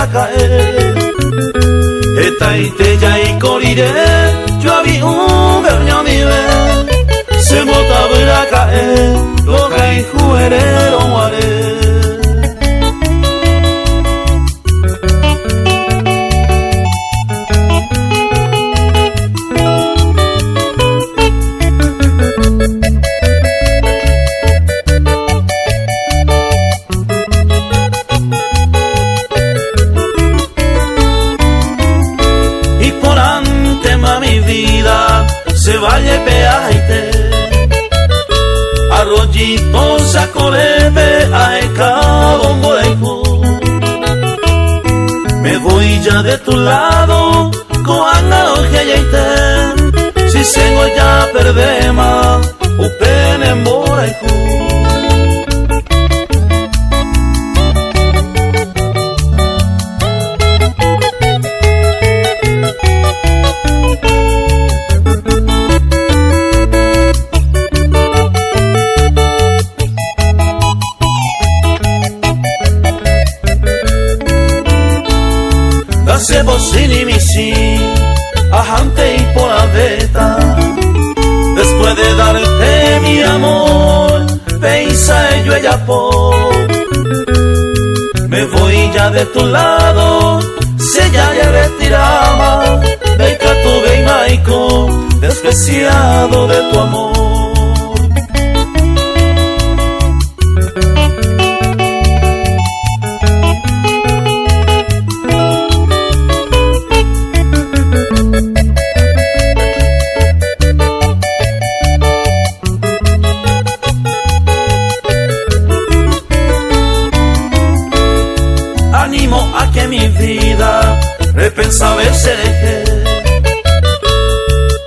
a caer. Esta iteya y corire, yo había un verño nive, se mota a caer, lo que juerero muere. Se vaya y peaite, arroyito sacolepe a cabo molejo. Me voy ya de tu lado, coanga ojeyeite, si sengo ya perdema, upene molejo. Se bocini misi, ajante y por la veta. Después de darte mi amor, pensa yo ella por. Me voy ya de tu lado, se ya retiraba, de que tuve y maico, despreciado de tu amor. Ánimo a que mi vida repensa verse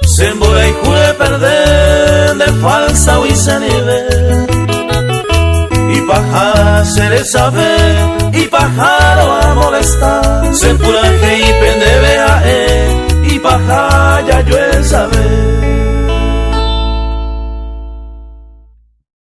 se embora y jure perder de falsa y se nivel y paja ser el saber y pájaro a molestar se empuraje y pende vea y paja ya yo el saber.